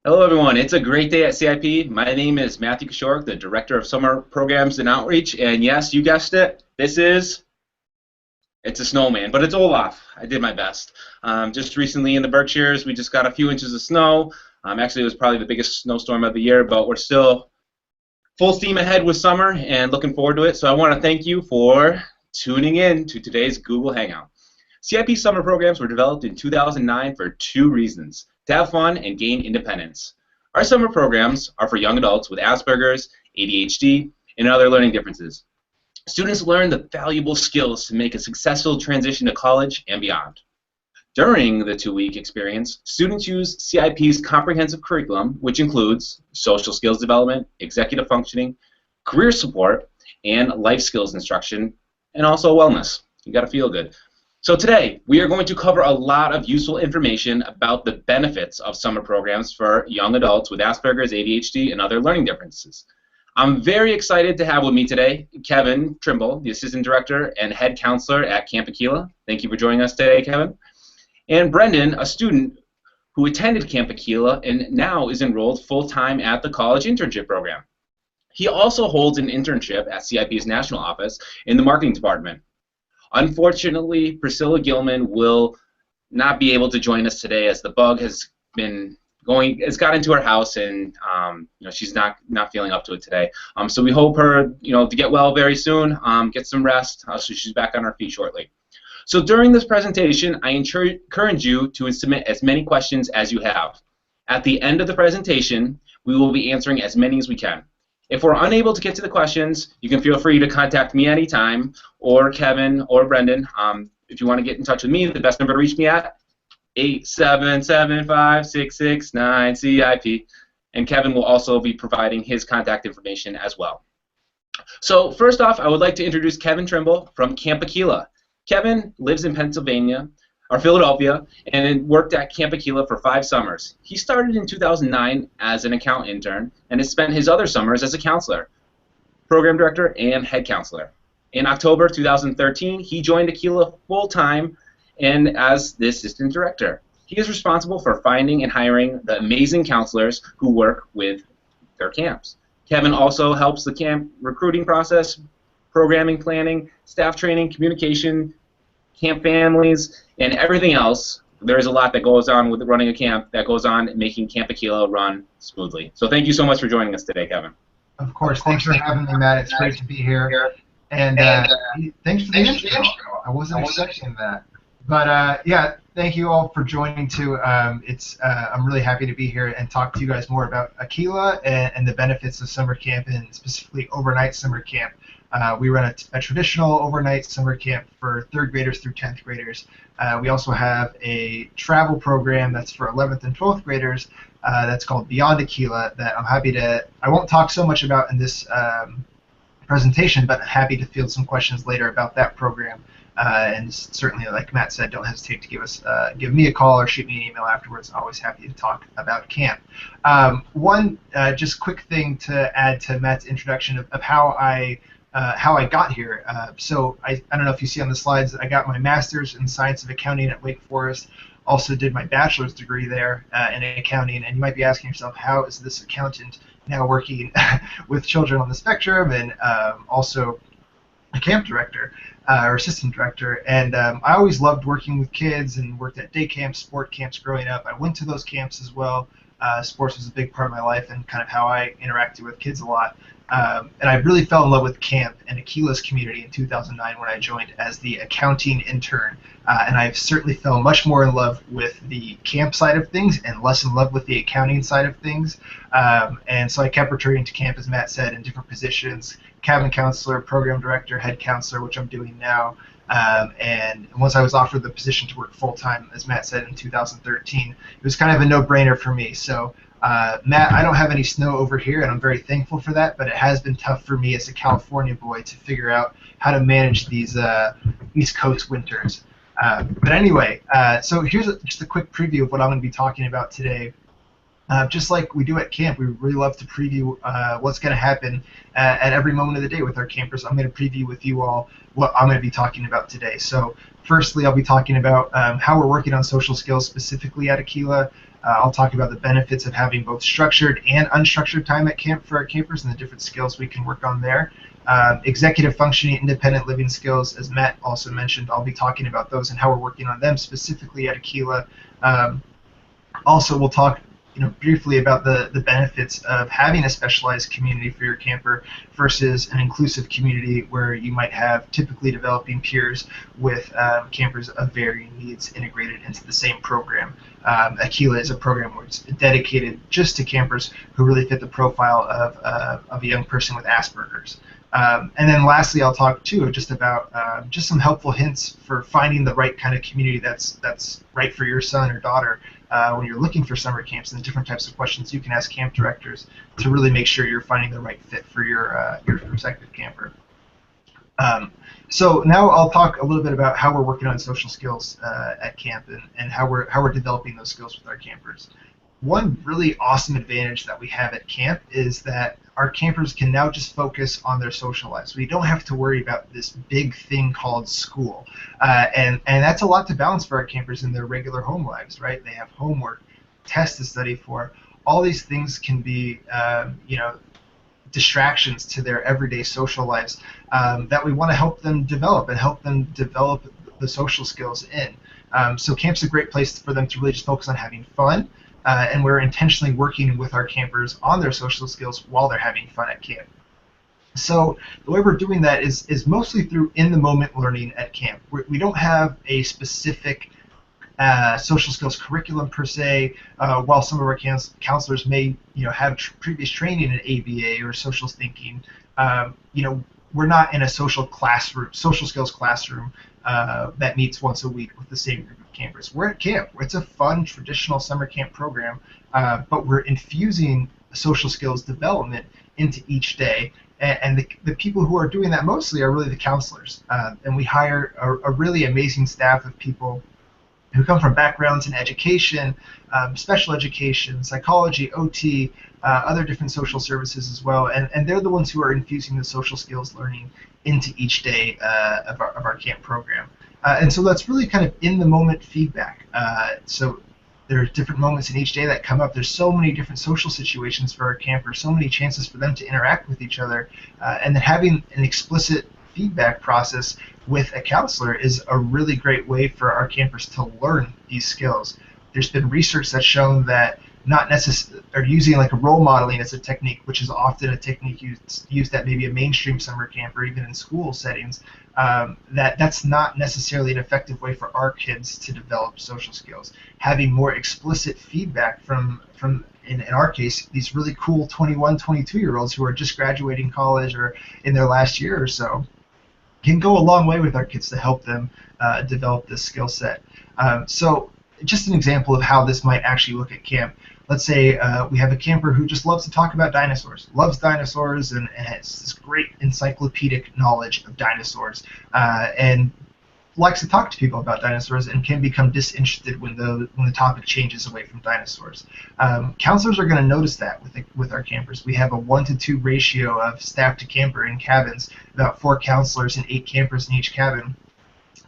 Hello, everyone. It's a great day at CIP. My name is Matthew Kishore, the Director of Summer Programs and Outreach. And yes, you guessed it. It's a snowman, but it's Olaf. I did my best. Just recently in the Berkshires, we just got a few inches of snow. Actually, it was probably the biggest snowstorm of the year, but we're still full steam ahead with summer and looking forward to it. So I want to thank you for tuning in to today's Google Hangout. CIP summer programs were developed in 2009 for two reasons: to have fun and gain independence. Our summer programs are for young adults with Asperger's, ADHD, and other learning differences. Students learn the valuable skills to make a successful transition to college and beyond. During the two-week experience, students use CIP's comprehensive curriculum, which includes social skills development, executive functioning, career support, and life skills instruction, and also wellness. You got to feel good. So today, we are going to cover a lot of useful information about the benefits of summer programs for young adults with Asperger's, ADHD, and other learning differences. I'm very excited to have with me today Kevin Trimble, the Assistant Director and Head Counselor at Camp Akeela. Thank you for joining us today, Kevin. And Brendan, a student who attended Camp Akeela and now is enrolled full-time at the College Internship program. He also holds an internship at CIP's National Office in the Marketing Department. Unfortunately, Priscilla Gilman will not be able to join us today as the bug has got into her house, and she's not feeling up to it today. So we hope her to get well very soon, get some rest, so she's back on her feet shortly. So during this presentation, I encourage you to submit as many questions as you have. At the end of the presentation, we will be answering as many as we can. If we're unable to get to the questions, you can feel free to contact me anytime, or Kevin, or Brendan. If you want to get in touch with me, the best number to reach me at 877-566-9CIP, and Kevin will also be providing his contact information as well. So first off, I would like to introduce Kevin Trimble from Camp Akeela. Kevin lives in Philadelphia, and worked at Camp Akeela for 5 summers. He started in 2009 as an account intern and has spent his other summers as a counselor, program director, and head counselor. In October 2013, he joined Akeela full-time and as the assistant director. He is responsible for finding and hiring the amazing counselors who work with their camps. Kevin also helps the camp recruiting process, programming planning, staff training, communication, camp families, and everything else. There is a lot that goes on with running a camp that goes on making Camp Akeela run smoothly. So thank you so much for joining us today, Kevin. Of course. Thanks for having me, Matt. It's great to be here. And thanks for the intro. I wasn't expecting that. But yeah, thank you all for joining too. I'm really happy to be here and talk to you guys more about Akeela and the benefits of summer camp, and specifically overnight summer camp. We run a traditional overnight summer camp for 3rd graders through 10th graders. We also have a travel program that's for 11th and 12th graders that's called Beyond Akeela that I won't talk so much about in this presentation, but happy to field some questions later about that program. And certainly, like Matt said, don't hesitate to give me a call or shoot me an email afterwards. Always happy to talk about camp. One just quick thing to add to Matt's introduction of how I got here. So I don't know if you see on the slides, I got my master's in science of accounting at Wake Forest. Also did my bachelor's degree there in accounting. And you might be asking yourself, how is this accountant now working with children on the spectrum, and also a camp director or assistant director? And I always loved working with kids and worked at day camps, sport camps growing up. I went to those camps as well. Sports was a big part of my life and kind of how I interacted with kids a lot. And I really fell in love with camp and Akeela's community in 2009 when I joined as the accounting intern. And I've certainly fell much more in love with the camp side of things and less in love with the accounting side of things. And so I kept returning to camp, as Matt said, in different positions: cabin counselor, program director, head counselor, which I'm doing now. And once I was offered the position to work full-time, as Matt said, in 2013, it was kind of a no-brainer for me. So Matt, I don't have any snow over here, and I'm very thankful for that, but it has been tough for me as a California boy to figure out how to manage these East Coast winters. But anyway, so here's just a quick preview of what I'm going to be talking about today. Just like we do at camp, we really love to preview what's going to happen at every moment of the day with our campers. I'm going to preview with you all what I'm going to be talking about today. So firstly, I'll be talking about how we're working on social skills specifically at Akeela. I'll talk about the benefits of having both structured and unstructured time at camp for our campers and the different skills we can work on there. Executive functioning, independent living skills, as Matt also mentioned, I'll be talking about those and how we're working on them specifically at Akeela. Also, we'll talk briefly about the benefits of having a specialized community for your camper versus an inclusive community where you might have typically developing peers with campers of varying needs integrated into the same program. Akeela is a program where it's dedicated just to campers who really fit the profile of a young person with Asperger's. And then lastly, I'll talk too just about just some helpful hints for finding the right kind of community that's right for your son or daughter when you're looking for summer camps, and the different types of questions you can ask camp directors to really make sure you're finding the right fit for your prospective camper. So now I'll talk a little bit about how we're working on social skills at camp and how we're developing those skills with our campers. One really awesome advantage that we have at camp is that our campers can now just focus on their social lives. We don't have to worry about this big thing called school. And that's a lot to balance for our campers in their regular home lives, right? They have homework, tests to study for. All these things can be, distractions to their everyday social lives that we want to help them develop and help them develop the social skills in. So camp's a great place for them to really just focus on having fun. And we're intentionally working with our campers on their social skills while they're having fun at camp. So the way we're doing that is mostly through in-the-moment learning at camp. We don't have a specific social skills curriculum per se, while some of our counselors may have previous training in ABA or social thinking. We're not in a social skills classroom that meets once a week with the same group of campers. We're at camp. It's a fun, traditional summer camp program, but we're infusing social skills development into each day. And the people who are doing that mostly are really the counselors. And we hire a really amazing staff of people who come from backgrounds in education, special education, psychology, OT, other different social services as well, and they're the ones who are infusing the social skills learning into each day of our camp program. And so that's really kind of in-the-moment feedback. So there are different moments in each day that come up. There's so many different social situations for our campers, so many chances for them to interact with each other, and then having an explicit feedback process with a counselor is a really great way for our campers to learn these skills. There's been research that's shown that not necessarily, or using like a role modeling as a technique, which is often a technique used at maybe a mainstream summer camp or even in school settings, that's not necessarily an effective way for our kids to develop social skills. Having more explicit feedback from in our case, these really cool 21, 22-year-olds who are just graduating college or in their last year or so can go a long way with our kids to help them develop this skill set. So just an example of how this might actually look at camp. Let's say we have a camper who just loves to talk about dinosaurs, loves dinosaurs, and has this great encyclopedic knowledge of dinosaurs, and likes to talk to people about dinosaurs and can become disinterested when the topic changes away from dinosaurs. Counselors are going to notice that with our campers. We have a 1-to-2 ratio of staff to camper in cabins, about 4 counselors and 8 campers in each cabin.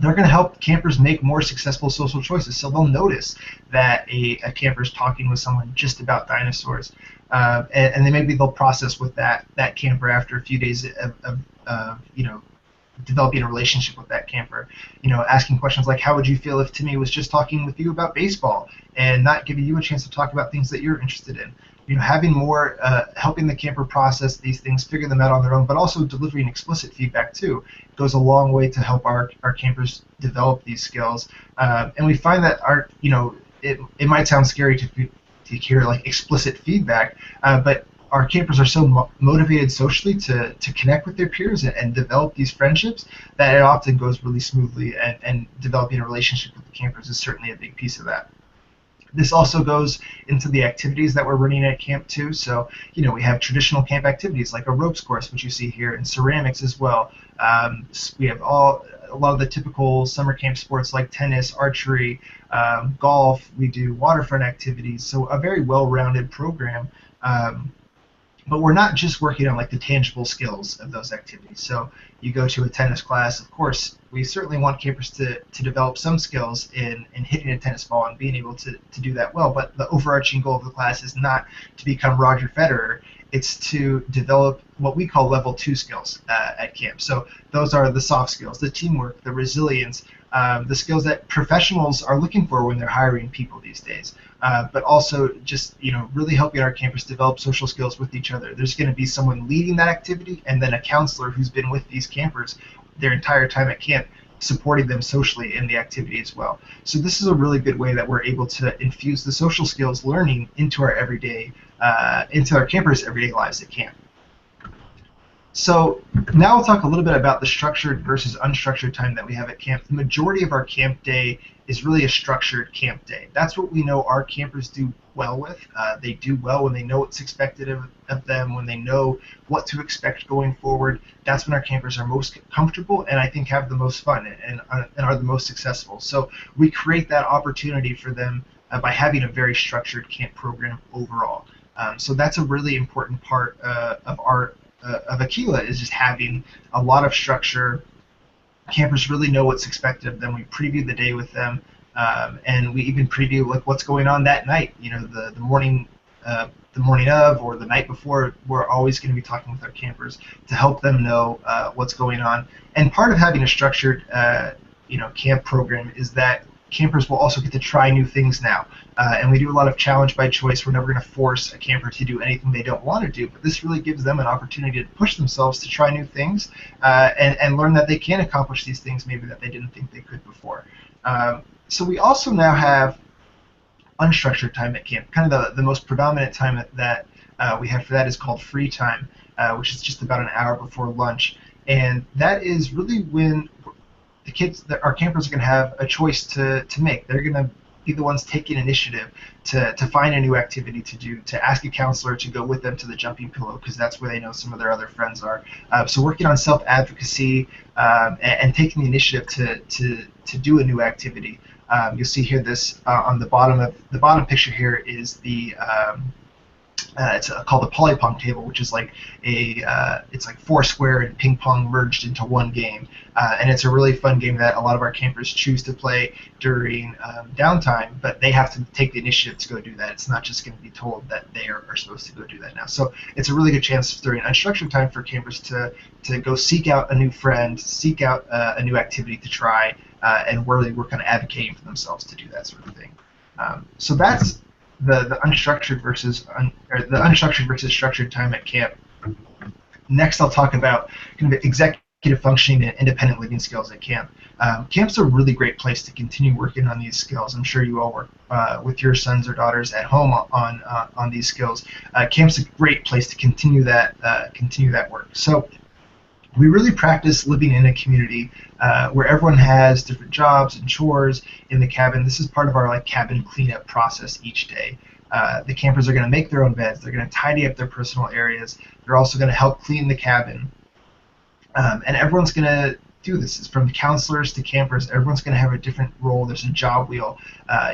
They're going to help campers make more successful social choices. So they'll notice that a camper is talking with someone just about dinosaurs, and then maybe they'll process with that camper after a few days of developing a relationship with that camper. Asking questions like, how would you feel if Timmy was just talking with you about baseball and not giving you a chance to talk about things that you're interested in? Having more, helping the camper process these things, figure them out on their own, but also delivering explicit feedback too, goes a long way to help our campers develop these skills. And we find that it might sound scary to hear like explicit feedback, but our campers are so motivated socially to connect with their peers and develop these friendships that it often goes really smoothly, and developing a relationship with the campers is certainly a big piece of that. This also goes into the activities that we're running at camp too. So, we have traditional camp activities like a ropes course, which you see here, and ceramics as well. We have a lot of the typical summer camp sports like tennis, archery, golf. We do waterfront activities. So a very well-rounded program. But we're not just working on like the tangible skills of those activities. So you go to a tennis class, of course, we certainly want campers to develop some skills in hitting a tennis ball and being able to do that well. But the overarching goal of the class is not to become Roger Federer. It's to develop what we call level 2 skills at camp. So those are the soft skills, the teamwork, the resilience, the skills that professionals are looking for when they're hiring people these days. But also just really helping our campers develop social skills with each other. There's going to be someone leading that activity, and then a counselor who's been with these campers their entire time at camp, supporting them socially in the activity as well. So this is a really good way that we're able to infuse the social skills learning into our into our campers' everyday lives at camp. So now we'll talk a little bit about the structured versus unstructured time that we have at camp. The majority of our camp day is really a structured camp day. That's what we know our campers do well with. They do well when they know what's expected of them, when they know what to expect going forward. That's when our campers are most comfortable and I think have the most fun and are the most successful. So we create that opportunity for them by having a very structured camp program overall. So that's a really important part of Akeela, is just having a lot of structure. Campers really know what's expected of them. We preview the day with them, and we even preview like what's going on that night. The morning of or the night before. We're always going to be talking with our campers to help them know what's going on. And part of having a structured camp program is that campers will also get to try new things now. And we do a lot of challenge by choice. We're never going to force a camper to do anything they don't want to do, but this really gives them an opportunity to push themselves to try new things and learn that they can accomplish these things maybe that they didn't think they could before. So we also now have unstructured time at camp. Kind of the most predominant time that we have for that is called free time, which is just about an hour before lunch. And that is really when our campers are going to have a choice to make. They're going to be the ones taking initiative to find a new activity to do, to ask a counselor to go with them to the jumping pillow, because that's where they know some of their other friends are. So working on self-advocacy and taking the initiative to do a new activity. You'll see here this on the bottom picture here is the it's called the poly pong table, which is like it's like Foursquare and ping pong merged into one game, and it's a really fun game that a lot of our campers choose to play during downtime, but they have to take the initiative to go do that. It's not just going to be told that they are supposed to go do that now. So it's a really good chance during unstructured time for campers to go seek out a new friend, seek out a new activity to try, and really work on advocating for themselves to do that sort of thing. So that's the unstructured versus structured time at camp. Next, I'll talk about kind of executive functioning and independent living skills at camp. Camp's a really great place to continue working on these skills. I'm sure you all work with your sons or daughters at home on these skills. Camp's a great place to continue that work. So we really practice living in a community where everyone has different jobs and chores in the cabin. This is part of our cabin cleanup process each day. The campers are going to make their own beds. They're going to tidy up their personal areas. They're also going to help clean the cabin. And everyone's going to do this. It's from counselors to campers. Everyone's going to have a different role. There's a job wheel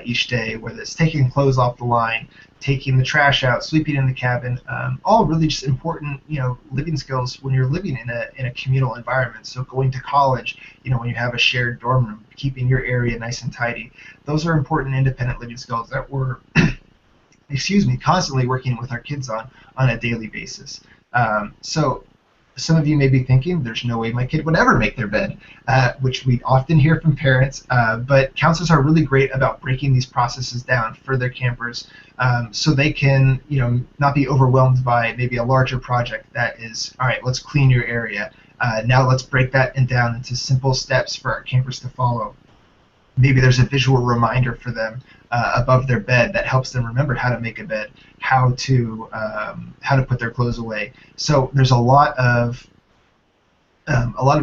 each day, whether it's taking clothes off the line, taking the trash out, sweeping in the cabin, all really just important, living skills when you're living in a communal environment. So going to college, when you have a shared dorm room, keeping your area nice and tidy. Those are important independent living skills that we're, constantly working with our kids on a daily basis. So some of you may be thinking, there's no way my kid would ever make their bed, which we often hear from parents, but counselors are really great about breaking these processes down for their campers so they can, not be overwhelmed by maybe a larger project that is, all right, let's clean your area. Now let's break that down into simple steps for our campers to follow. Maybe there's a visual reminder for them above their bed that helps them remember how to make a bed, how to put their clothes away. So there's a lot of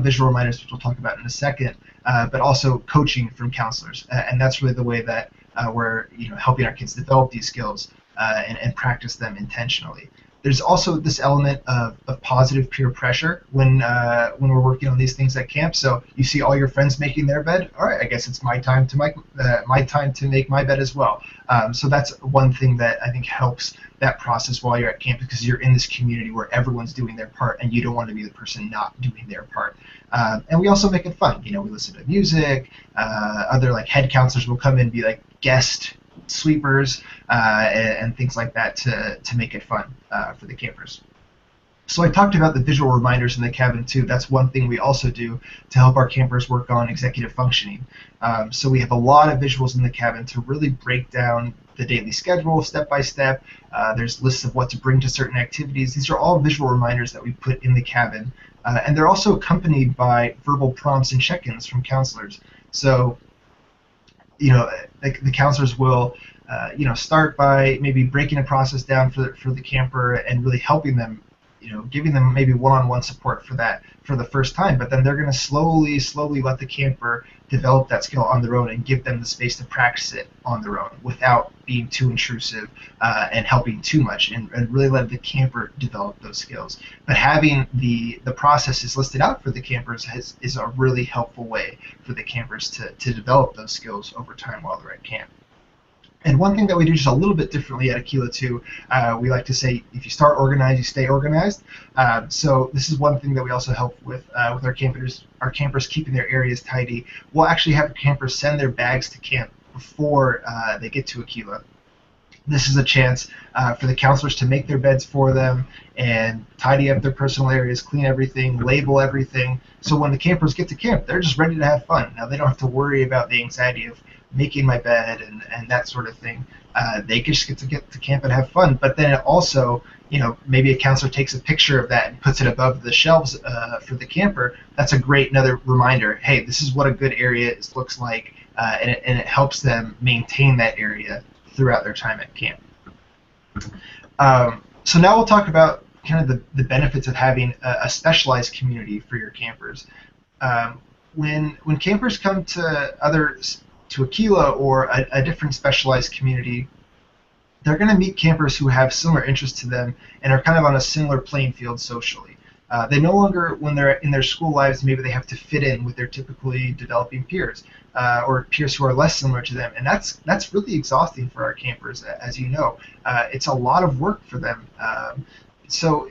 visual reminders, which we'll talk about in a second, but also coaching from counselors, and that's really the way that where helping our kids develop these skills and practice them intentionally. There's also this element of positive peer pressure when we're working on these things at camp. So you see all your friends making their bed. All right, I guess it's my time to make my bed as well. So that's one thing that I think helps that process while you're at camp, because you're in this community where everyone's doing their part, and you don't want to be the person not doing their part. And we also make it fun. We listen to music. Other like head counselors will come in and be like guest sweepers and things like that to make it fun for the campers. So I talked about the visual reminders in the cabin too. That's one thing we also do to help our campers work on executive functioning. So we have a lot of visuals in the cabin to really break down the daily schedule step by step. There's lists of what to bring to certain activities. These are all visual reminders that we put in the cabin. And they're also accompanied by verbal prompts and check-ins from counselors. So the counselors will start by maybe breaking a process down for the camper and really helping them, giving them maybe one-on-one support for the first time, but then they're going to slowly let the camper develop that skill on their own and give them the space to practice it on their own without being too intrusive and helping too much, and really let the camper develop those skills. But having the processes listed out for the campers is a really helpful way for the campers to develop those skills over time while they're at camp. And one thing that we do just a little bit differently at Akeela too, we like to say, if you start organized, you stay organized. So this is one thing that we also help with our campers. Our campers keeping their areas tidy. We'll actually have campers send their bags to camp before they get to Akeela. This is a chance for the counselors to make their beds for them and tidy up their personal areas, clean everything, label everything. So when the campers get to camp, they're just ready to have fun. Now they don't have to worry about the anxiety of making my bed and that sort of thing. They just get to camp and have fun. But then also, maybe a counselor takes a picture of that and puts it above the shelves for the camper. That's a great another reminder. Hey, this is what a good area looks like, and it helps them maintain that area throughout their time at camp. So now we'll talk about kind of the benefits of having a specialized community for your campers. When campers come to Akeela or a different specialized community, they're going to meet campers who have similar interests to them and are kind of on a similar playing field socially. They no longer, when they're in their school lives, maybe they have to fit in with their typically developing peers or peers who are less similar to them, and that's really exhausting for our campers, as you know. It's a lot of work for them. So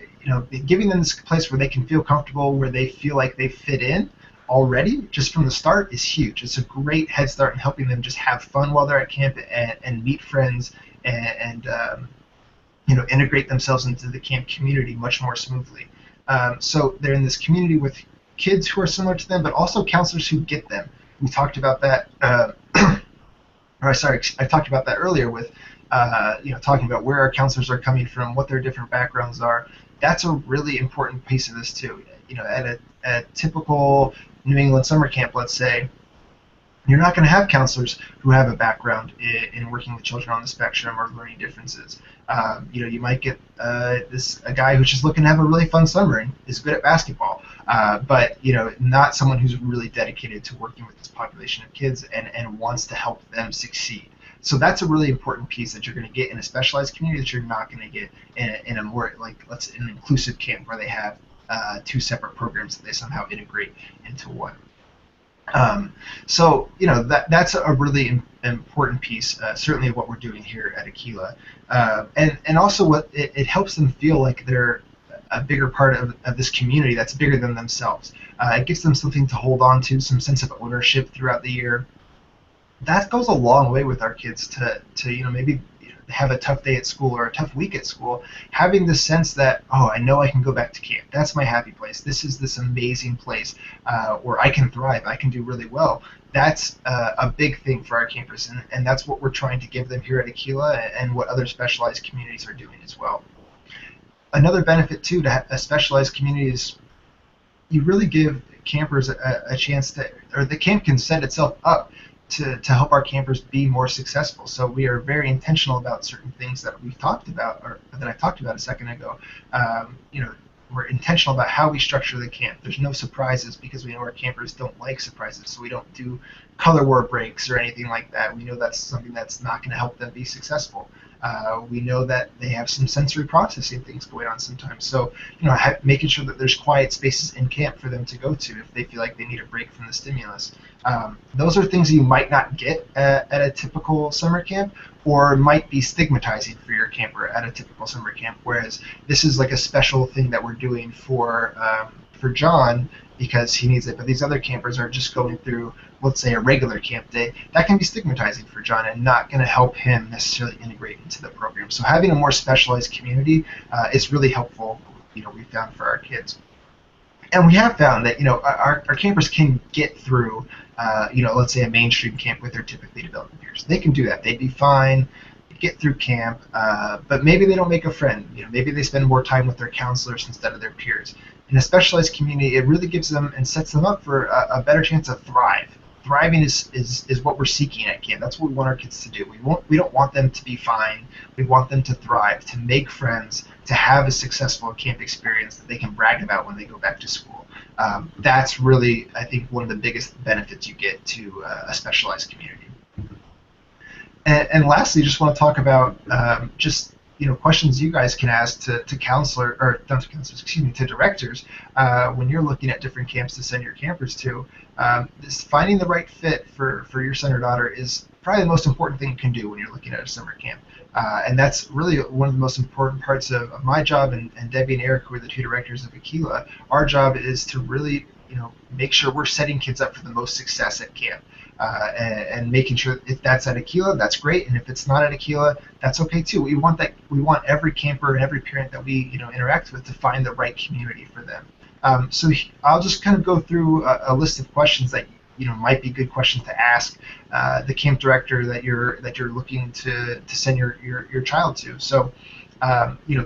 giving them this place where they can feel comfortable, where they feel like they fit in already, just from the start, is huge. It's a great head start in helping them just have fun while they're at camp and meet friends and integrate themselves into the camp community much more smoothly. So they're in this community with kids who are similar to them, but also counselors who get them. We talked about that. I talked about that earlier with talking about where our counselors are coming from, what their different backgrounds are. That's a really important piece of this too. At a typical New England summer camp, let's say, you're not going to have counselors who have a background in working with children on the spectrum or learning differences. You might get a guy who's just looking to have a really fun summer and is good at basketball, but not someone who's really dedicated to working with this population of kids and wants to help them succeed. So that's a really important piece that you're going to get in a specialized community that you're not going to get in a more an inclusive camp where they have two separate programs that they somehow integrate into one. So that's a really important piece, certainly of what we're doing here at Akeela, and also what it helps them feel like they're a bigger part of this community that's bigger than themselves. It gives them something to hold on to, some sense of ownership throughout the year. That goes a long way with our kids to maybe have a tough day at school or a tough week at school, having the sense that, I know I can go back to camp. That's my happy place. This is this amazing place where I can thrive. I can do really well. That's a big thing for our campers, and that's what we're trying to give them here at Akeela and what other specialized communities are doing as well. Another benefit, too, to a specialized community is you really give campers a chance or the camp can set itself up to help our campers be more successful. So we are very intentional about certain things that we've talked about, or that I talked about a second ago. we're intentional about how we structure the camp. There's no surprises because we know our campers don't like surprises, so we don't do color war breaks or anything like that. We know that's something that's not going to help them be successful. We know that they have some sensory processing things going on sometimes. So, making sure that there's quiet spaces in camp for them to go to if they feel like they need a break from the stimulus. Those are things you might not get at a typical summer camp, or might be stigmatizing for your camper at a typical summer camp. Whereas this is like a special thing that we're doing for John because he needs it. But these other campers are just going through, let's say, a regular camp day. That can be stigmatizing for John and not going to help him necessarily integrate into the program. So having a more specialized community is really helpful. We found for our kids. And we have found that our campers can get through let's say a mainstream camp with their typically developing peers. They can do that. They'd be fine, get through camp, but maybe they don't make a friend. Maybe they spend more time with their counselors instead of their peers. In a specialized community, it really gives them and sets them up for a better chance to thrive. Thriving is what we're seeking at camp. That's what we want our kids to do. We don't want them to be fine. We want them to thrive, to make friends, to have a successful camp experience that they can brag about when they go back to school. That's really, I think, one of the biggest benefits you get to a specialized community. And lastly, just want to talk about questions you guys can ask to counselor, or not to counselors, excuse me, to directors when you're looking at different camps to send your campers to. Finding the right fit for your son or daughter is probably the most important thing you can do when you're looking at a summer camp. And that's really one of the most important parts of my job, and Debbie and Eric, who are the two directors of Akeela. Our job is to really make sure we're setting kids up for the most success at camp. And making sure if that's at Akeela, that's great, and if it's not at Akeela, that's okay too. We want every camper and every parent that we interact with to find the right community for them. So I'll just kind of go through a list of questions that might be good questions to ask the camp director that you're looking to send your child to. So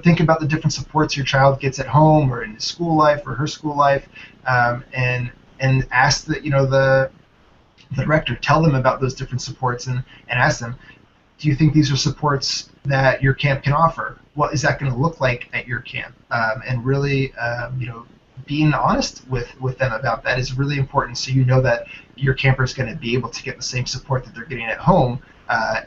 think about the different supports your child gets at home or in his school life or her school life, and ask the director, tell them about those different supports and ask them, do you think these are supports that your camp can offer? What is that going to look like at your camp? And really, being honest with them about that is really important, so that your camper is going to be able to get the same support that they're getting at home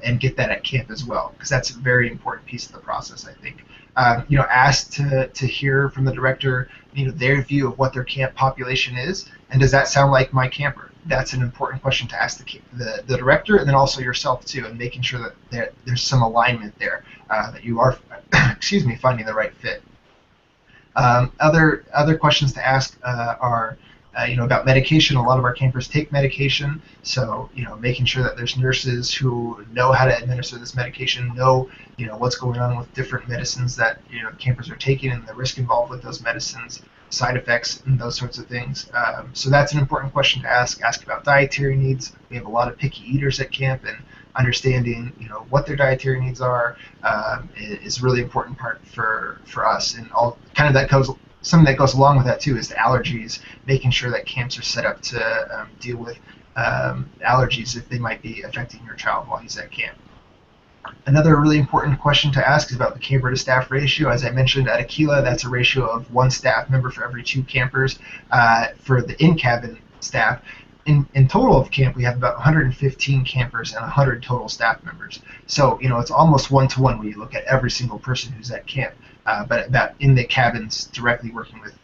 and get that at camp as well, because that's a very important piece of the process, I think. Ask to hear from the director, their view of what their camp population is, and does that sound like my camper? That's an important question to ask the director, and then also yourself too, and making sure that there's some alignment there, that you are, finding the right fit. Other questions to ask are about medication. A lot of our campers take medication, so making sure that there's nurses who know how to administer this medication, know what's going on with different medicines that campers are taking and the risk involved with those medicines, side effects, and those sorts of things. So that's an important question to ask. Ask about dietary needs. We have a lot of picky eaters at camp, and understanding what their dietary needs are is a really important part for us. And all kind of something that goes along with that too is the allergies, making sure that camps are set up to deal with allergies if they might be affecting your child while he's at camp. Another really important question to ask is about the camper to staff ratio. As I mentioned, at Akeela, that's a ratio of 1 staff member for every 2 campers. For the in-cabin staff, in total of camp, we have about 115 campers and 100 total staff members. So, it's almost 1-to-1 when you look at every single person who's at camp. But about in the cabins directly working with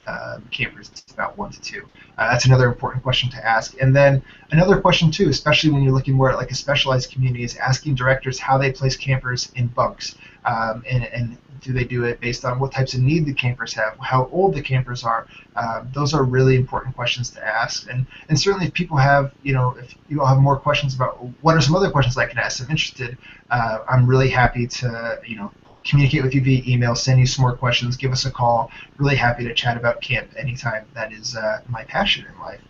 campers, it's about 1-to-2. That's another important question to ask. And then another question too, especially when you're looking more at like a specialized community, is asking directors how they place campers in bunks, and do they do it based on what types of need the campers have, how old the campers are. Those are really important questions to ask. And certainly if people have, if you all have more questions about what are some other questions I can ask, I'm interested. I'm really happy to, communicate with you via email, send you some more questions, give us a call. Really happy to chat about camp anytime. That is my passion in life.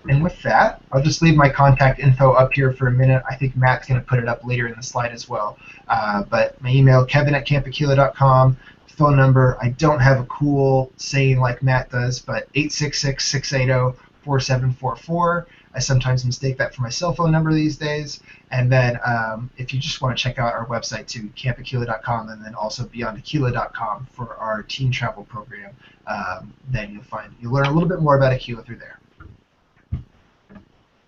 And with that, I'll just leave my contact info up here for a minute. I think Matt's going to put it up later in the slide as well. But my email, kevin@campakeela.com. Phone number, I don't have a cool saying like Matt does, but 866-680-4744. I sometimes mistake that for my cell phone number these days. And then if you just want to check out our website too, campakeela.com, and then also beyondakeela.com for our teen travel program, then you'll learn a little bit more about Akeela through there.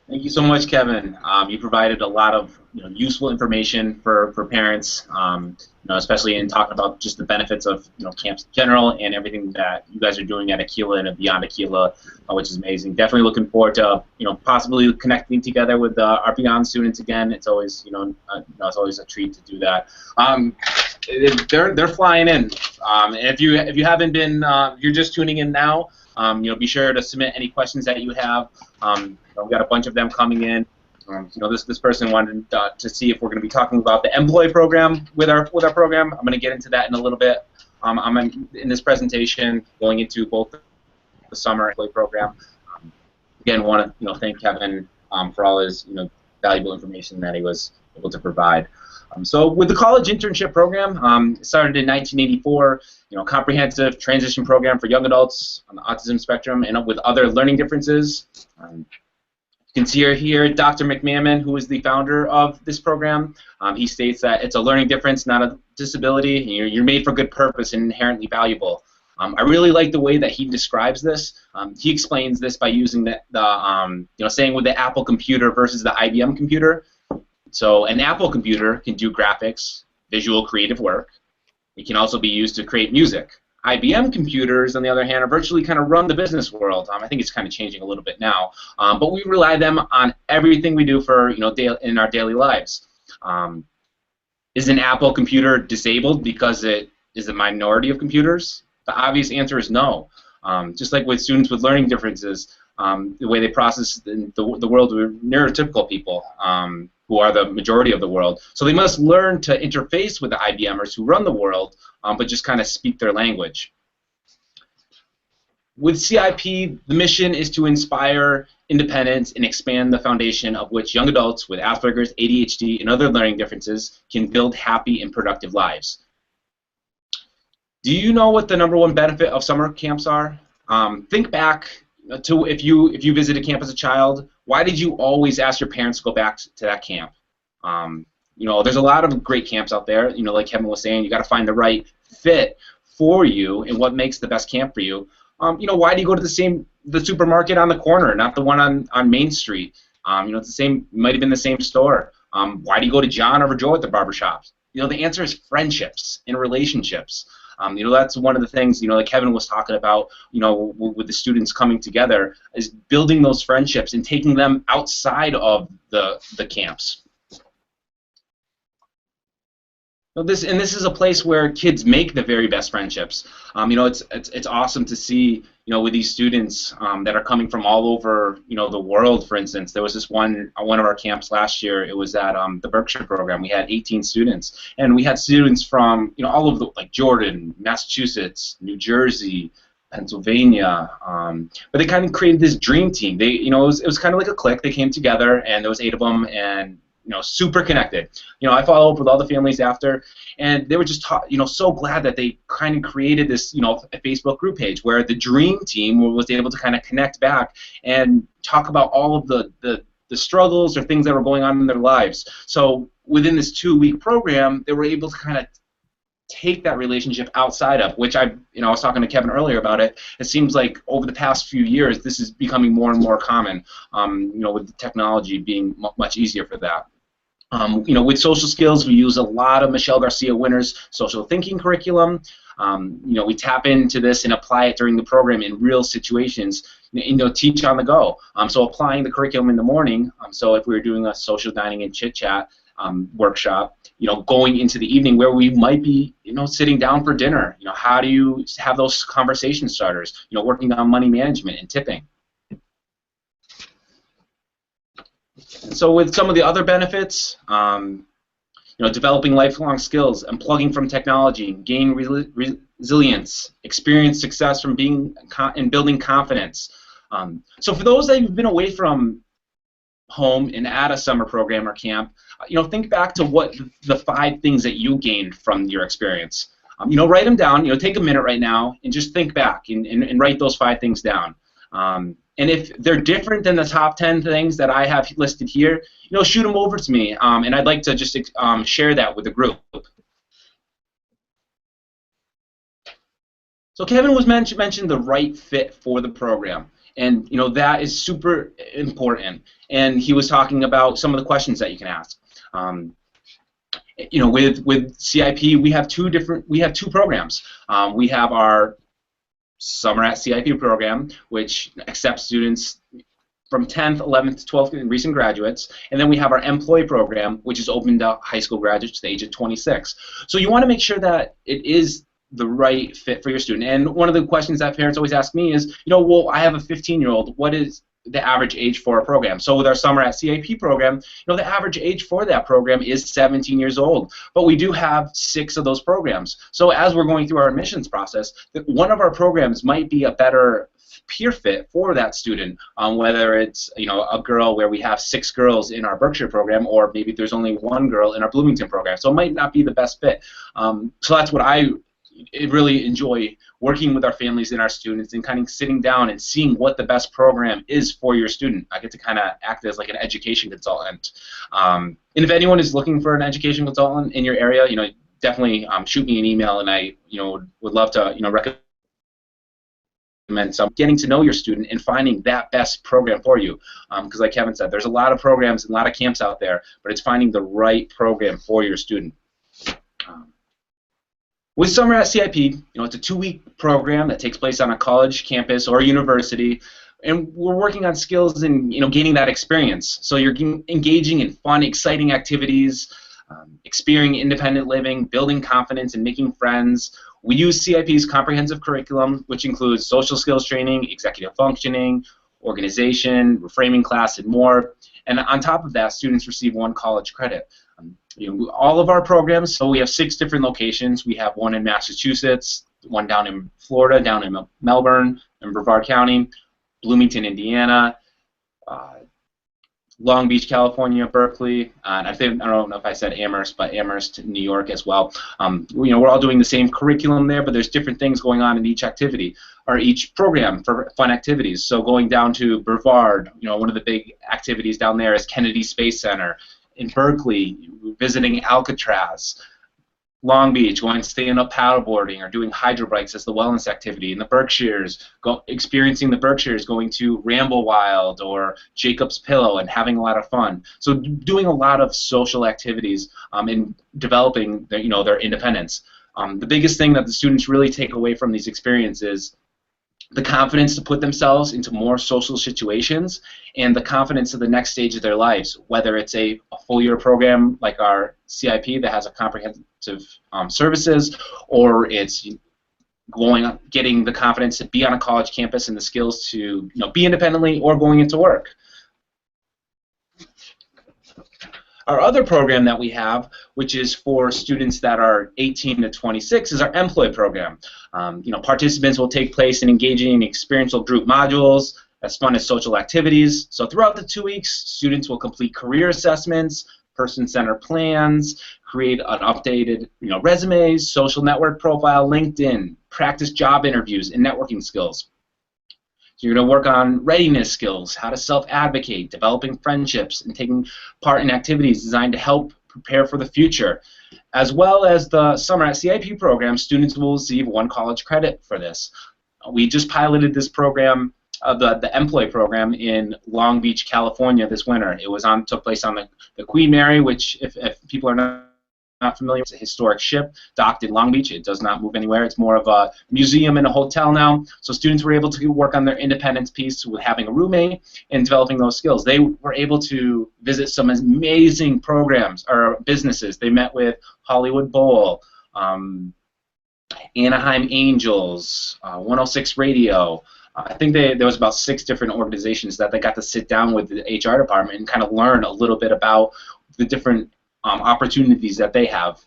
Thank you so much, Kevin. You provided a lot of useful information for parents, especially in talking about just the benefits of camps in general and everything that you guys are doing at Akeela and Beyond Akeela, which is amazing. Definitely looking forward to possibly connecting together with our Beyond students again. It's always it's always a treat to do that. They're flying in. If you haven't been, you're just tuning in now. Be sure to submit any questions that you have. We've got a bunch of them coming in. This person wanted to see if we're going to be talking about the employee program with our program. I'm going to get into that in a little bit. I'm in this presentation going into both the summer employee program. Again, want to thank Kevin for all his valuable information that he was able to provide. So with the college internship program, it started in 1984. Comprehensive transition program for young adults on the autism spectrum and with other learning differences. You can see here Dr. McMahon, who is the founder of this program. He states that it's a learning difference, not a disability. You're made for good purpose and inherently valuable. I really like the way that he describes this. He explains this by using saying with the Apple computer versus the IBM computer. So an Apple computer can do graphics, visual creative work. It can also be used to create music. IBM computers, on the other hand, are virtually kind of run the business world. I think it's kind of changing a little bit now, but we rely them on everything we do for in our daily lives. Is an Apple computer disabled because it is a minority of computers? The obvious answer is no. Just like with students with learning differences, the way they process the world with neurotypical people, who are the majority of the world. So they must learn to interface with the IBMers who run the world, but just kind of speak their language. With CIP, the mission is to inspire independence and expand the foundation of which young adults with Asperger's, ADHD, and other learning differences can build happy and productive lives. Do you know what the #1 benefit of summer camps are? Think back to if you visited camp as a child. Why did you always ask your parents to go back to that camp? There's a lot of great camps out there. Like Kevin was saying, you got to find the right fit for you and what makes the best camp for you. Why do you go to the supermarket on the corner, not the one on Main Street? It's the same. Might have been the same store. Why do you go to John over Joe at the barbershops? The answer is friendships and relationships. That's one of the things, like Kevin was talking about, with the students coming together, is building those friendships and taking them outside of the camps. This is a place where kids make the very best friendships. It's awesome to see, with these students that are coming from all over, the world. For instance, there was this one of our camps last year. It was at the Berkshire program. We had 18 students, and we had students from all over like Jordan, Massachusetts, New Jersey, Pennsylvania. But they kind of created this dream team. It was kind of like a clique. They came together, and there was 8 of them, and super connected. I followed up with all the families after, and they were just so glad that they kind of created this, a Facebook group page where the dream team was able to kind of connect back and talk about all of the struggles or things that were going on in their lives. So within this 2-week program, they were able to kind of take that relationship outside of, which I was talking to Kevin earlier about it. It seems like over the past few years, this is becoming more and more common. With the technology being much easier for that. With social skills, we use a lot of Michelle Garcia Winner's social thinking curriculum. We tap into this and apply it during the program in real situations. Teach on the go. So applying the curriculum in the morning. So if we were doing a social dining and chit chat workshop, going into the evening where we might be, sitting down for dinner. How do you have those conversation starters? Working on money management and tipping. So with some of the other benefits, developing lifelong skills, unplugging from technology, gain resilience, experience success from being and building confidence. So for those that have been away from home and at a summer program or camp, think back to what the 5 things that you gained from your experience. Write them down. Take a minute right now and just think back and write those 5 things down. And if they're different than the top 10 things that I have listed here, shoot them over to me, and I'd like to just share that with the group. So Kevin was mentioned the right fit for the program, and that is super important. And he was talking about some of the questions that you can ask. With CIP, we have two programs. We have our Summer at CIP program, which accepts students from 10th, 11th, 12th, and recent graduates, and then we have our employee program, which is open to high school graduates to the age of 26. So you want to make sure that it is the right fit for your student. And one of the questions that parents always ask me is, well, I have a 15-year-old. What is the average age for a program? So with our Summer at CIP program, the average age for that program is 17 years old. But we do have 6 of those programs. So as we're going through our admissions process, one of our programs might be a better peer fit for that student, whether it's a girl where we have 6 girls in our Berkshire program, or maybe there's only 1 girl in our Bloomington program. So it might not be the best fit. So that's what I really enjoy, working with our families and our students and kind of sitting down and seeing what the best program is for your student. I get to kind of act as like an education consultant. And if anyone is looking for an education consultant in your area, definitely shoot me an email, and I would love to recommend some. Getting to know your student and finding that best program for you, because like Kevin said, there's a lot of programs and a lot of camps out there, but it's finding the right program for your student. With Summer at CIP, it's a 2-week program that takes place on a college campus or university, and we're working on skills and gaining that experience. So you're engaging in fun, exciting activities, experiencing independent living, building confidence, and making friends. We use CIP's comprehensive curriculum, which includes social skills training, executive functioning, organization, reframing class, and more. And on top of that, students receive 1 college credit. All of our programs, so we have 6 different locations. We have 1 in Massachusetts, 1 down in Florida, down in Melbourne, in Brevard County, Bloomington, Indiana, Long Beach, California, Berkeley, and I don't know if I said Amherst, but Amherst, New York as well. We're all doing the same curriculum there, but there's different things going on in each activity or each program for fun activities. So going down to Brevard, one of the big activities down there is Kennedy Space Center. In Berkeley, visiting Alcatraz. Long Beach, going stand-up paddleboarding or doing hydro bikes as the wellness activity. In the Berkshires, experiencing the Berkshires, going to Ramble Wild or Jacob's Pillow and having a lot of fun. So doing a lot of social activities and developing their independence. The biggest thing that the students really take away from these experiences, the confidence to put themselves into more social situations, and the confidence of the next stage of their lives, whether it's a full-year program like our CIP that has a comprehensive services, or it's getting the confidence to be on a college campus and the skills to be independently, or going into work. Our other program that we have, which is for students that are 18 to 26, is our employee program. Participants will take place in engaging in experiential group modules as fun as social activities. So throughout the 2 weeks, students will complete career assessments, person-centered plans, create an updated resumes, social network profile, LinkedIn, practice job interviews, and networking skills. So you're going to work on readiness skills, how to self-advocate, developing friendships, and taking part in activities designed to help prepare for the future. As well as the Summer at CIP program, students will receive 1 college credit for this. We just piloted this program, the employee program, in Long Beach, California this winter. It took place on the Queen Mary, which, if people are not familiar, it's a historic ship docked in Long Beach. It does not move anywhere. It's more of a museum and a hotel now. So students were able to work on their independence piece with having a roommate and developing those skills. They were able to visit some amazing programs or businesses. They met with Hollywood Bowl, Anaheim Angels, 106 Radio. I think there was about 6 different organizations that they got to sit down with the HR department and kind of learn a little bit about the different opportunities that they have.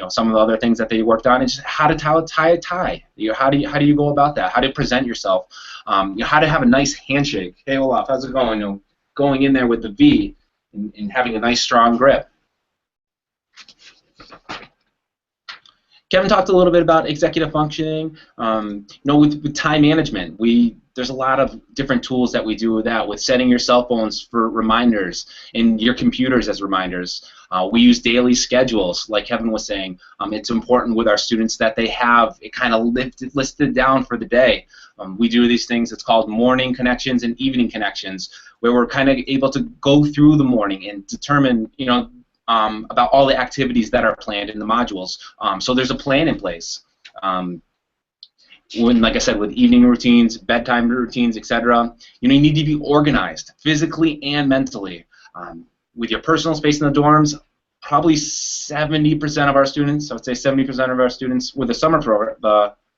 Some of the other things that they worked on is how to tie a tie. How do you go about that? How to present yourself? How to have a nice handshake. Hey Olaf, how's it going? Going in there with the V and having a nice strong grip. Kevin talked a little bit about executive functioning. With time management, we there's a lot of different tools that we do with that, with setting your cell phones for reminders and your computers as reminders. We use daily schedules, like Kevin was saying. It's important with our students that they have it kind of listed down for the day. We do these things, it's called morning connections and evening connections, where we're kind of able to go through the morning and determine, about all the activities that are planned in the modules. So there's a plan in place. Like I said, with evening routines, bedtime routines, etc., you need to be organized physically and mentally. With your personal space in the dorms, probably 70% of our students, I would say 70% of our students with the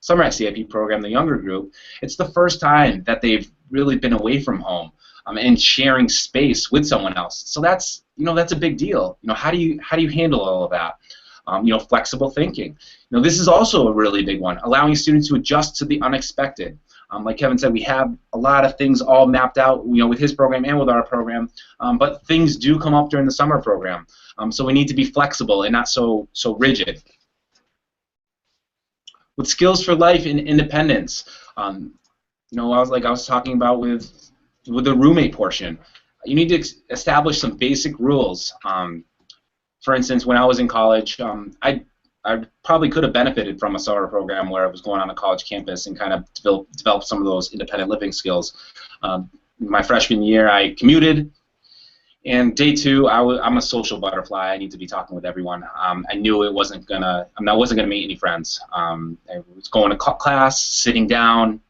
summer at CIP program, the younger group, it's the first time that they've really been away from home and sharing space with someone else. So that's a big deal. How do you handle all of that? Flexible thinking. This is also a really big one, allowing students to adjust to the unexpected. Like Kevin said, we have a lot of things all mapped out, with his program and with our program, but things do come up during the summer program. So we need to be flexible and not so rigid. With skills for life and independence, I was talking about with the roommate portion, you need to establish some basic rules. For instance, when I was in college, I probably could have benefited from a summer program where I was going on a college campus and kind of develop some of those independent living skills. My freshman year, I commuted, and day two, I'm a social butterfly. I need to be talking with everyone. I knew I wasn't gonna meet any friends. I was going to class, sitting down,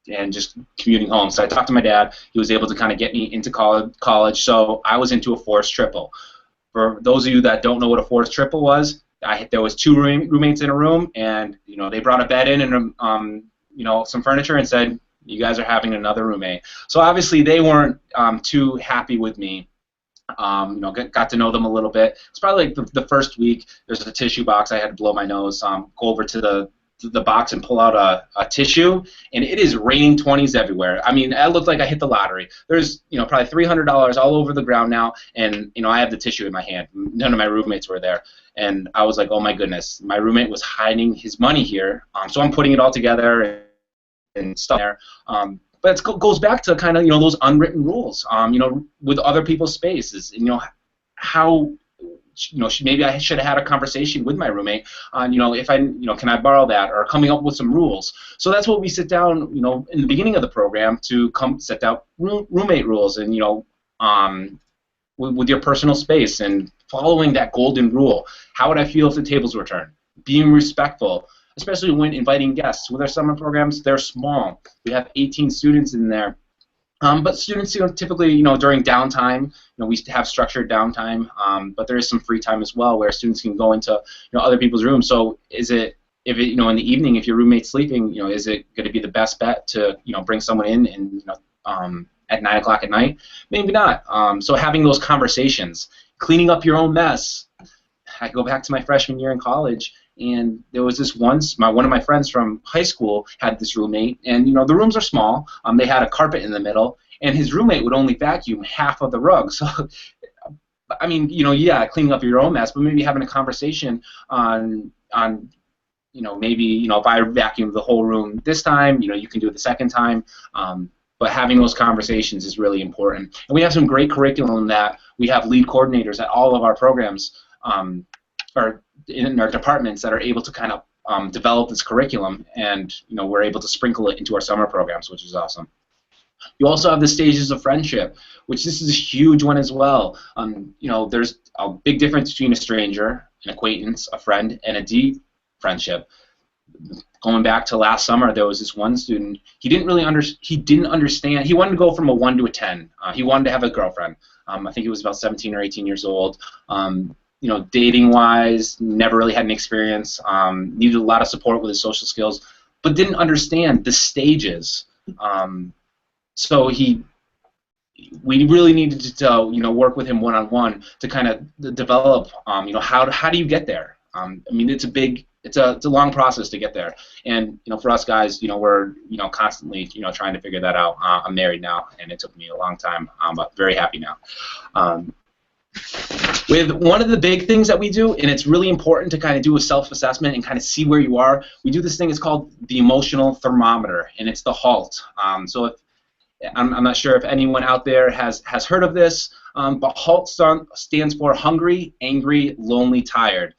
and just commuting home. So I talked to my dad. He was able to kind of get me into college. So I was into a forced triple. For those of you that don't know what a forced triple was, there was two roommates in a room, and they brought a bed in and some furniture and said, "You guys are having another roommate." So obviously they weren't too happy with me. Got to know them a little bit. It's probably like the first week. There's a tissue box. I had to blow my nose. Go over to the box and pull out a tissue, and it is raining 20s everywhere. I mean, it looked like I hit the lottery. There's probably $300 all over the ground now, and I have the tissue in my hand. None of my roommates were there, and I was like, oh my goodness, my roommate was hiding his money here. So I'm putting it all together and stuff there. But it goes back to kind of those unwritten rules. With other people's spaces, how. Maybe I should have had a conversation with my roommate on, if can I borrow that, or coming up with some rules. So that's what we sit down, in the beginning of the program to set out roommate rules, and with your personal space and following that golden rule. How would I feel if the tables were turned? Being respectful, especially when inviting guests. With our summer programs, they're small. We have 18 students in there. But students, typically, during downtime, we have structured downtime, but there is some free time as well where students can go into, other people's rooms. So if in the evening, if your roommate's sleeping, is it going to be the best bet to, bring someone in and, at 9 o'clock at night? Maybe not. So having those conversations, cleaning up your own mess. I go back to my freshman year in college, and there was this one of my friends from high school had this roommate, and the rooms are small. They had a carpet in the middle, and his roommate would only vacuum half of the rug. So, I mean, cleaning up your own mess, but maybe having a conversation on maybe if I vacuum the whole room this time, you can do it the second time. But having those conversations is really important, and we have some great curriculum that we have lead coordinators at all of our programs. Or in our departments that are able to kind of develop this curriculum, and we're able to sprinkle it into our summer programs, which is awesome. You also have the stages of friendship, which this is a huge one as well. There's a big difference between a stranger, an acquaintance, a friend, and a deep friendship. Going back to last summer, there was this one student. He didn't understand. He wanted to go from a 1 to a 10. He wanted to have a girlfriend. I think he was about 17 or 18 years old. Dating-wise, never really had an experience, needed a lot of support with his social skills, but didn't understand the stages. So we really needed to work with him one-on-one to kind of develop, how do you get there? I mean, it's a long process to get there, and for us guys, we're constantly trying to figure that out. I'm married now, and it took me a long time, but very happy now. With one of the big things that we do, and it's really important to kind of do a self-assessment and kind of see where you are, we do this thing, it's called the emotional thermometer, and it's the HALT. So if, I'm not sure if anyone out there has heard of this, but HALT stands for hungry, angry, lonely, tired.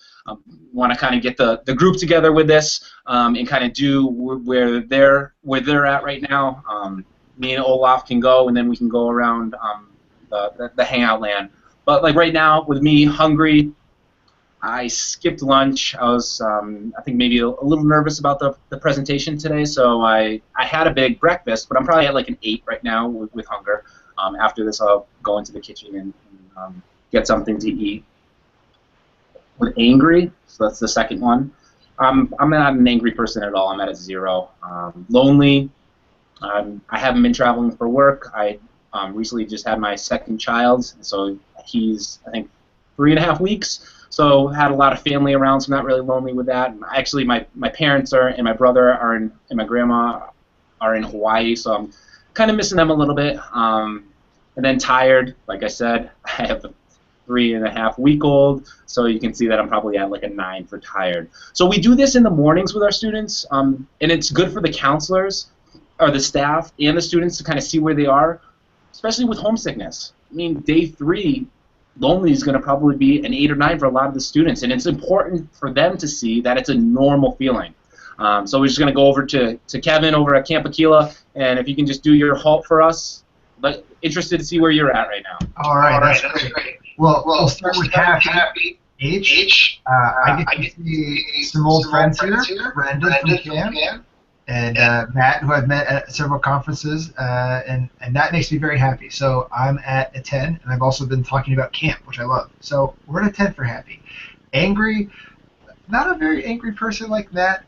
Want to kind of get the group together with this and kind of do where they're at right now. Me and Olaf can go, and then we can go around the hangout land. But like right now, with me, hungry, I skipped lunch. I was, I think, maybe a little nervous about the presentation today, so I had a big breakfast, but I'm probably at like an 8 right now with hunger. After this, I'll go into the kitchen and get something to eat. With angry, so that's the second one. I'm not an angry person at all. I'm at a 0. Lonely. I haven't been traveling for work. I recently just had my second child, so he's, I think, 3.5 weeks. So had a lot of family around, so I'm not really lonely with that. And actually, my parents are, and my brother are, and my grandma are in Hawaii, so I'm kind of missing them a little bit. And then tired, like I said, I have a 3.5-week-old, so you can see that I'm probably at like a 9 for tired. So we do this in the mornings with our students, and it's good for the counselors, or the staff, and the students to kind of see where they are, especially with homesickness. I mean, day 3, lonely is going to probably be an 8 or 9 for a lot of the students, and it's important for them to see that it's a normal feeling. So we're just going to go over to Kevin over at Camp Akeela, and if you can just do your HALT for us. But interested to see where you're at right now. All right, that's great. Well, we'll start with Happy H. I get to see some old friends here, Brendan from Camp, and Matt, who I've met at several conferences, and that makes me very happy. So I'm at a 10, and I've also been talking about camp, which I love. So we're at a 10 for happy. Angry, not a very angry person like that.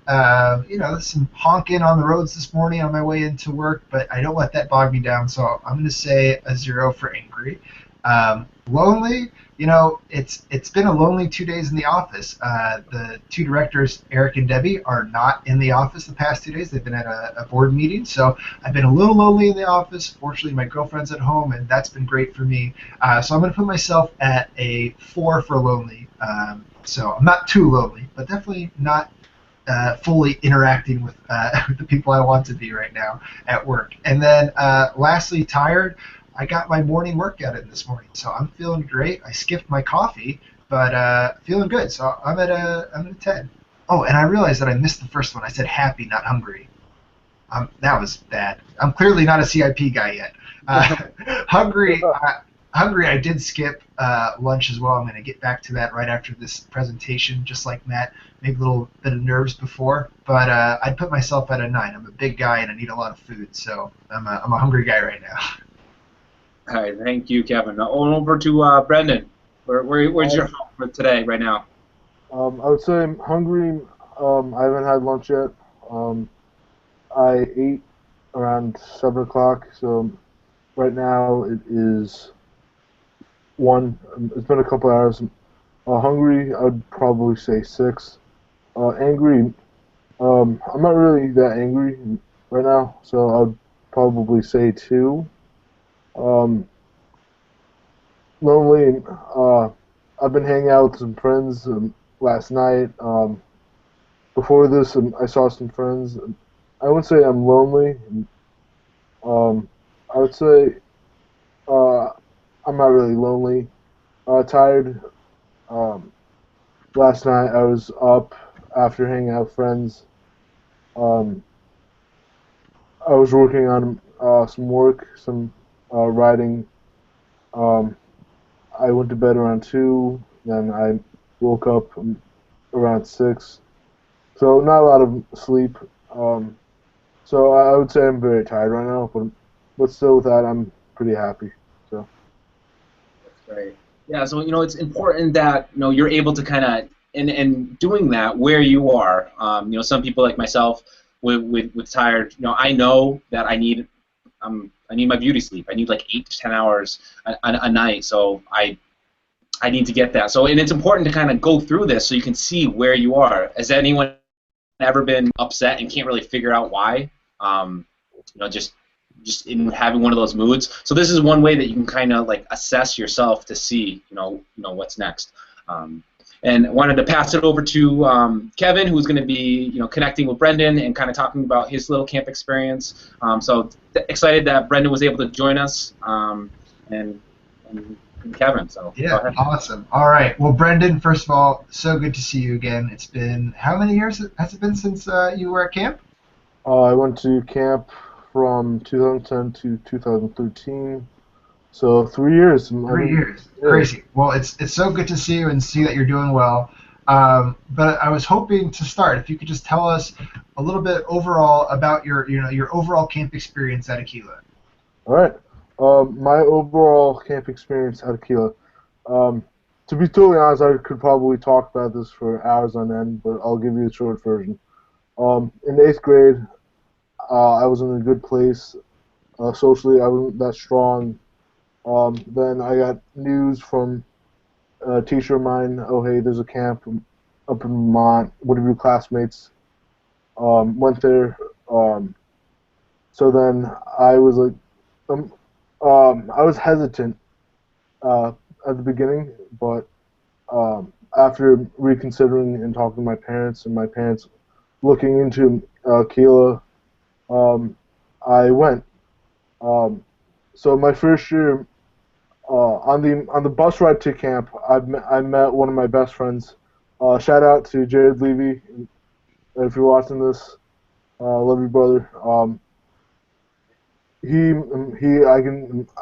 You know, there's some honking on the roads this morning on my way into work, but I don't let that bog me down, so I'm going to say a 0 for angry. Lonely, you know, it's been a lonely 2 days in the office. The 2 directors, Eric and Debbie, are not in the office the past 2 days. They've been at a board meeting, so I've been a little lonely in the office. Fortunately, my girlfriend's at home, and that's been great for me. So I'm going to put myself at a 4 for lonely. So I'm not too lonely, but definitely not fully interacting with the people I want to be right now at work. And then lastly, tired. I got my morning workout in this morning, so I'm feeling great. I skipped my coffee, but feeling good. So I'm at a 10. Oh, and I realized that I missed the first one. I said happy, not hungry. That was bad. I'm clearly not a CIP guy yet. Hungry. Hungry, I did skip lunch as well. I'm going to get back to that right after this presentation, just like Matt. Maybe a little bit of nerves before, but I'd put myself at a 9. I'm a big guy and I need a lot of food, so I'm a hungry guy right now. All right, thank you, Kevin. Now over to Brendan. Where's your home for today, right now? I would say I'm hungry. I haven't had lunch yet. I ate around 7 o'clock, so right now it is 1. It's been a couple hours. Hungry, I'd probably say 6. Angry, I'm not really that angry right now, so I'd probably say 2. Lonely, I've been hanging out with some friends last night. Before this, I saw some friends. I wouldn't say I'm lonely. I would say I'm not really lonely. Tired. Last night I was up after hanging out with friends. I was working on some work, some writing. I went to bed around 2, then I woke up around 6. So not a lot of sleep. So I would say I'm very tired right now, but still with that I'm pretty happy. So. That's great. Yeah, so you know it's important that you're able to kind of and doing that where you are. Some people like myself with tired. I know that I need my beauty sleep. I need like 8 to 10 hours a night. So I need to get that. So and it's important to kind of go through this so you can see where you are. Has anyone ever been upset and can't really figure out why? Just just in having one of those moods. So this is one way that you can kind of like assess yourself to see, what's next. And wanted to pass it over to Kevin, who's going to be, connecting with Brendan and kind of talking about his little camp experience. So excited that Brendan was able to join us, and Kevin. So yeah, awesome. All right. Well, Brendan, first of all, so good to see you again. It's been how many years has it been since you were at camp? I went to camp from 2010 to 2013. So 3 years. 3 years. Yeah. Crazy. Well, it's so good to see you and see that you're doing well. But I was hoping to start, if you could just tell us a little bit overall about your overall camp experience at Akeela. All right. My overall camp experience at Akeela. To be totally honest, I could probably talk about this for hours on end, but I'll give you the short version. In 8th grade, I was in a good place. Socially, I wasn't that strong. Then I got news from a teacher of mine, oh hey, there's a camp up in Vermont. One of your classmates went there. So then I was like, I was hesitant at the beginning, but after reconsidering and talking to my parents and my parents looking into Akeela, I went. So my first year, on the bus ride to camp, I met one of my best friends. Shout out to Jared Levy, if you're watching this. Love you, brother.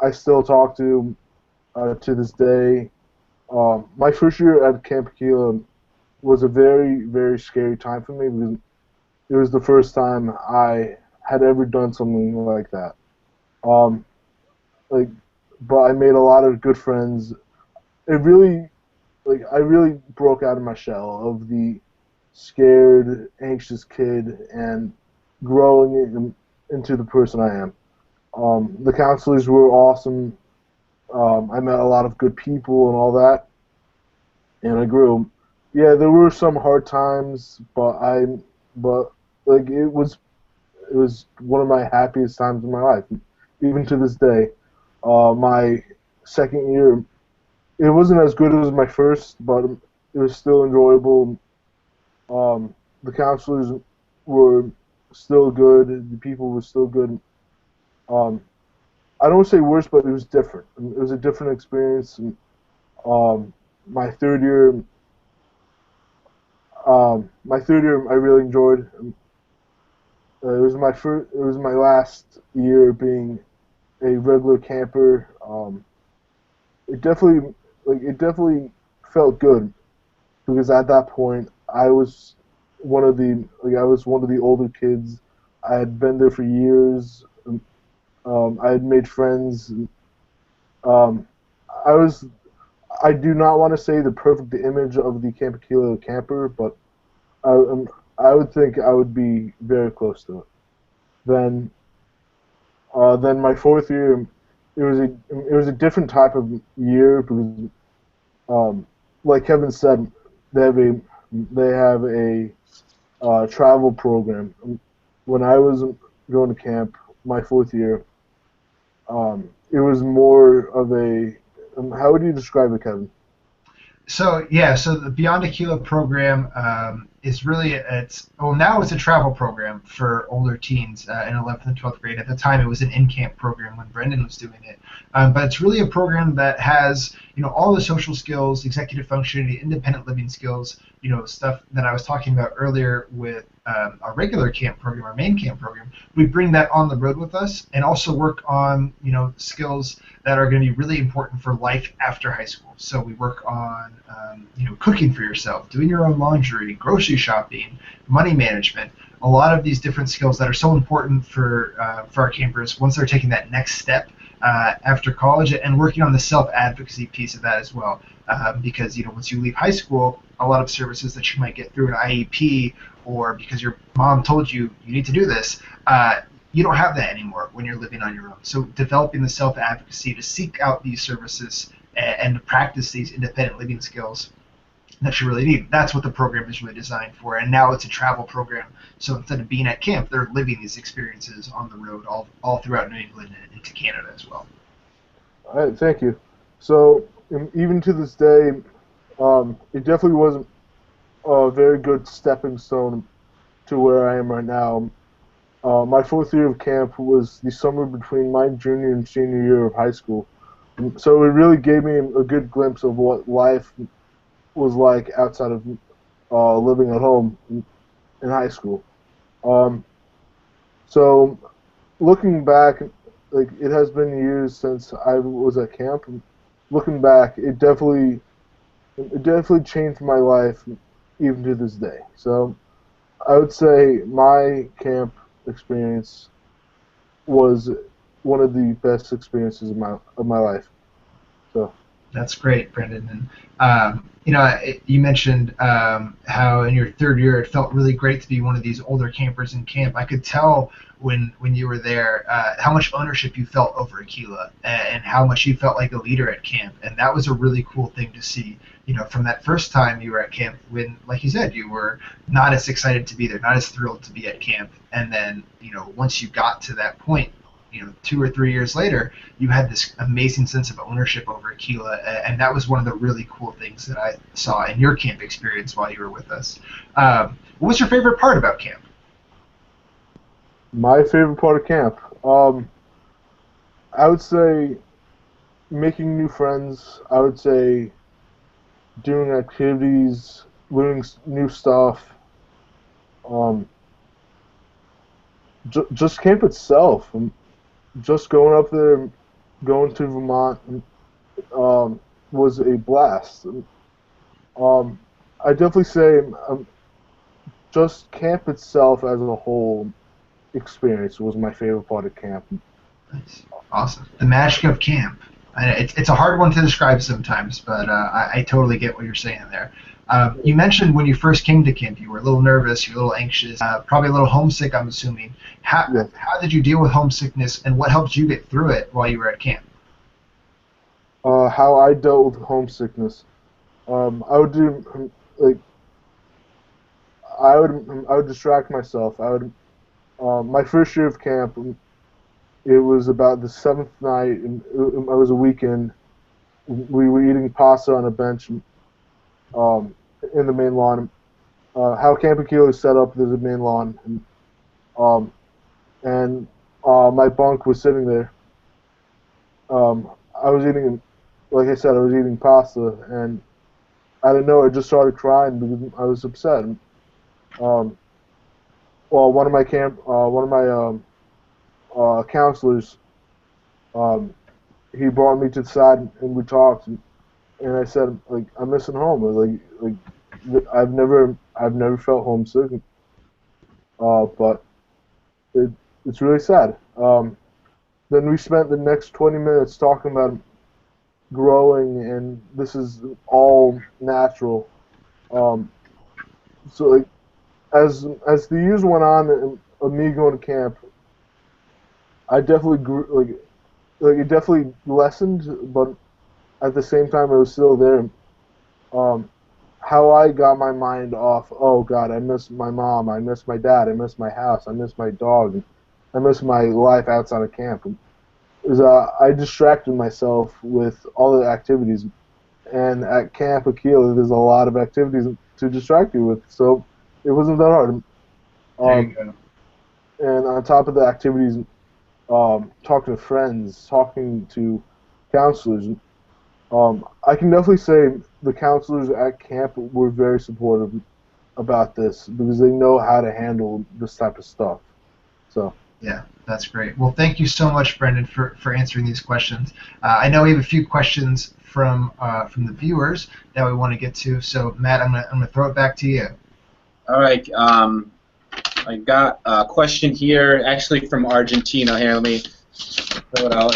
I still talk to this day. My first year at Camp Akeela was a very, very scary time for me because it was the first time I had ever done something like that. But I made a lot of good friends. I really broke out of my shell of the scared, anxious kid and growing into the person I am. The counselors were awesome. I met a lot of good people and all that, and I grew. Yeah, there were some hard times, but it was one of my happiest times in my life, even to this day. My second year, it wasn't as good as my first, but it was still enjoyable. The counselors were still good. The people were still good. I don't want to say worse, but it was different. It was a different experience. And, my third year, I really enjoyed. It was my last year being a regular camper. It definitely felt good because at that point I was one of the older kids. I had been there for years. I had made friends. I do not want to say the perfect image of the Camp Akeela camper, but I would think I would be very close to it. Then my fourth year, it was a different type of year because, like Kevin said, they have a travel program. When I was going to camp, my fourth year, it was more of a how would you describe it, Kevin? So the Beyond Akeela program is really now it's a travel program for older teens in 11th and 12th grade. At the time, it was an in-camp program when Brendan was doing it, but it's really a program that has all the social skills, executive functioning, independent living skills, stuff that I was talking about earlier with our regular camp program, our main camp program. We bring that on the road with us and also work on skills that are going to be really important for life after high school. So we work on cooking for yourself, doing your own laundry, grocery shopping, money management, a lot of these different skills that are so important for our campers once they're taking that next step after college, and working on the self-advocacy piece of that as well. Because once you leave high school, a lot of services that you might get through an IEP or because your mom told you need to do this, you don't have that anymore when you're living on your own. So developing the self-advocacy to seek out these services and to practice these independent living skills that you really need. That's what the program is really designed for. And now it's a travel program. So instead of being at camp, they're living these experiences on the road all throughout New England and into Canada as well. All right, thank you. So even to this day, it definitely wasn't a very good stepping stone to where I am right now. My 4th year of camp was the summer between my junior and senior year of high school. So it really gave me a good glimpse of what life was like outside of living at home in high school. So looking back, like it has been years since I was at camp. Looking back, it definitely changed my life even to this day. So I would say my camp experience was one of the best experiences of my life. So that's great, Brendan. And you mentioned how in your 3rd year it felt really great to be one of these older campers in camp. I could tell when you were there how much ownership you felt over Akeela and how much you felt like a leader at camp. And that was a really cool thing to see. From that first time you were at camp, when, like you said, you were not as excited to be there, not as thrilled to be at camp, and then once you got to that point, 2 or 3 years later, you had this amazing sense of ownership over Akeela, and that was one of the really cool things that I saw in your camp experience while you were with us. What was your favorite part about camp? My favorite part of camp, I would say making new friends. I would say doing activities, learning new stuff. Just camp itself. Just going up there, going to Vermont, was a blast. I definitely say just camp itself as a whole experience was my favorite part of camp. Nice. Awesome. The magic of camp. It's a hard one to describe sometimes, but I totally get what you're saying there. You mentioned when you first came to camp, you were a little nervous, you were a little anxious, probably a little homesick, I'm assuming. How did you deal with homesickness, and what helped you get through it while you were at camp? How I dealt with homesickness. I would do I would distract myself. My first year of camp, it was about the 7th night, and it was a weekend. We were eating pasta on a bench in the main lawn. How Camp Akeela is set up, there's a main lawn, and my bunk was sitting there. I was eating, like I said, I was eating pasta, and out of nowhere, I just started crying because I was upset. Well, one of my counselors, he brought me to the side and we talked, and I said, like, I'm missing home. Like I've never felt homesick, but it's really sad. Then we spent the next 20 minutes talking about growing, and this is all natural. So like, as the years went on of me going to camp, I definitely grew, like it definitely lessened, but at the same time it was still there. How I got my mind off, oh God, I miss my mom, I miss my dad, I miss my house, I miss my dog, I miss my life outside of camp, is I distracted myself with all the activities. And at Camp Akeela, there's a lot of activities to distract you with, so it wasn't that hard. There you go. And on top of the activities, talking to friends, talking to counselors, I can definitely say the counselors at camp were very supportive about this because they know how to handle this type of stuff. So. Yeah, that's great. Well, thank you so much, Brendan, for answering these questions. I know we have a few questions from the viewers that we want to get to. So, Matt, I'm gonna throw it back to you. All right. I got a question here, actually from Argentina. Here, let me throw it out.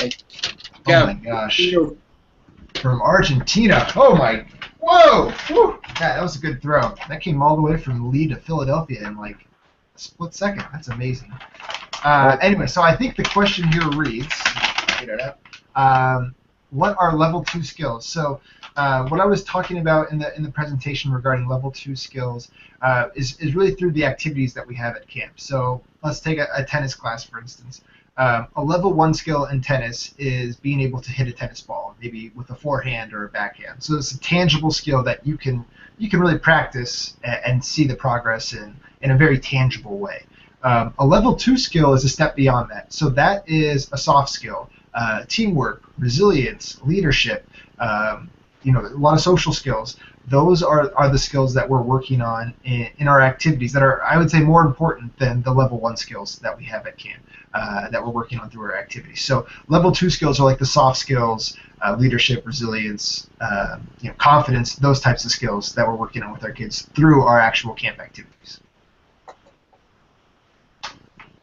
Oh my gosh. From Argentina. Oh my. Whoa. Whew. That was a good throw. That came all the way from Lee to Philadelphia in like a split second. That's amazing. Anyway, so I think the question here reads, what are level 2 skills? So what I was talking about in the presentation regarding level 2 skills is really through the activities that we have at camp. So let's take a tennis class, for instance. A level 1 skill in tennis is being able to hit a tennis ball, maybe with a forehand or a backhand. So it's a tangible skill that you can really practice and see the progress in a very tangible way. A level 2 skill is a step beyond that. So that is a soft skill, teamwork, resilience, leadership, a lot of social skills. Those are the skills that we're working on in our activities that are, I would say, more important than the level 1 skills that we have at camp that we're working on through our activities. So level 2 skills are like the soft skills, leadership, resilience, confidence, those types of skills that we're working on with our kids through our actual camp activities.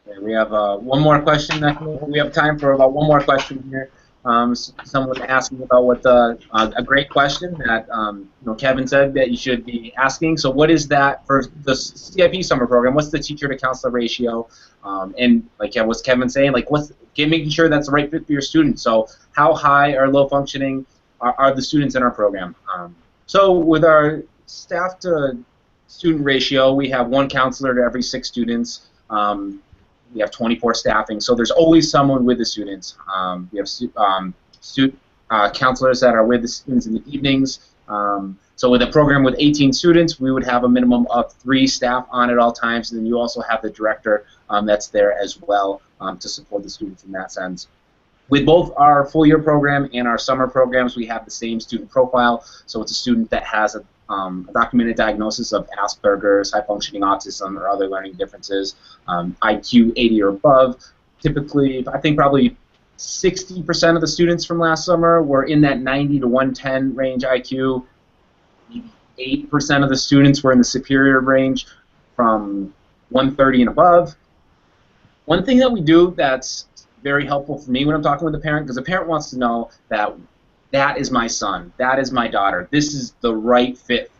Okay, we have one more question. We have time for about one more question here. Someone asking about what a great question that Kevin said that you should be asking. So what is that for the CIP summer program? What's the teacher to counselor ratio? And like what's Kevin saying? Like making sure that's the right fit for your students. So how high or low functioning are the students in our program? So with our staff to student ratio, we have 1 counselor to every 6 students. We have 24 staffing, so there's always someone with the students. We have counselors that are with the students in the evenings. So with a program with 18 students, we would have a minimum of 3 staff on at all times, and then you also have the director that's there as well to support the students in that sense. With both our full year program and our summer programs, we have the same student profile. So it's a student that has a documented diagnosis of Asperger's, high functioning autism, or other learning differences, IQ 80 or above. Typically, I think probably 60% of the students from last summer were in that 90 to 110 range IQ. 8% of the students were in the superior range from 130 and above. One thing that we do that's very helpful for me when I'm talking with a parent, because a parent wants to know that that is my son, that is my daughter, this is the right fit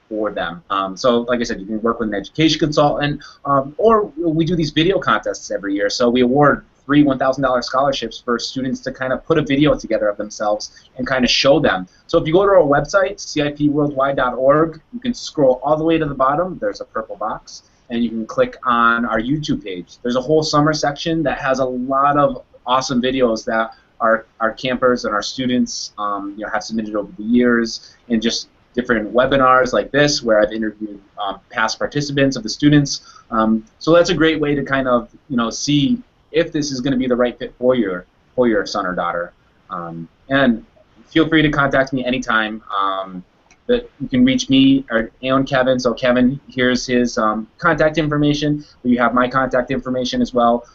for them. So like I said, you can work with an education consultant, or we do these video contests every year. So we award 3 $1,000 scholarships for students to kind of put a video together of themselves and kind of show them. So if you go to our website, cipworldwide.org, you can scroll all the way to the bottom. There's a purple box, and you can click on our YouTube page. There's a whole summer section that has a lot of awesome videos that our campers and our students have submitted over the years, and just different webinars like this where I've interviewed past participants of the students. So that's a great way to kind of see if this is going to be the right fit for your son or daughter. And feel free to contact me anytime. That you can reach me and Kevin. So Kevin, here's his contact information. You have my contact information as well.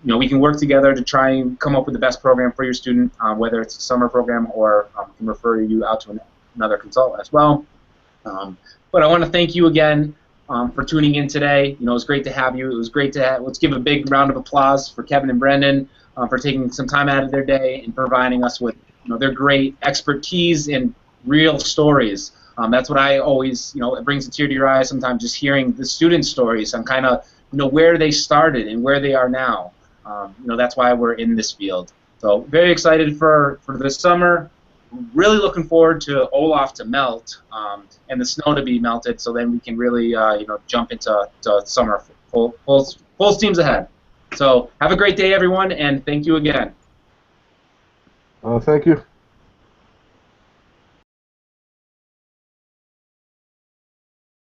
We can work together to try and come up with the best program for your student, whether it's a summer program or can refer you out to another consultant as well. But I want to thank you again for tuning in today. It was great to have you. It was great to let's give a big round of applause for Kevin and Brendan for taking some time out of their day and providing us with their great expertise and real stories. That's what I always, it brings a tear to your eye sometimes just hearing the student stories and kind of, where they started and where they are now. That's why we're in this field. So very excited for this summer. Really looking forward to Olaf to melt and the snow to be melted, so then we can really jump into summer full steams ahead. So have a great day, everyone, and thank you again. Thank you.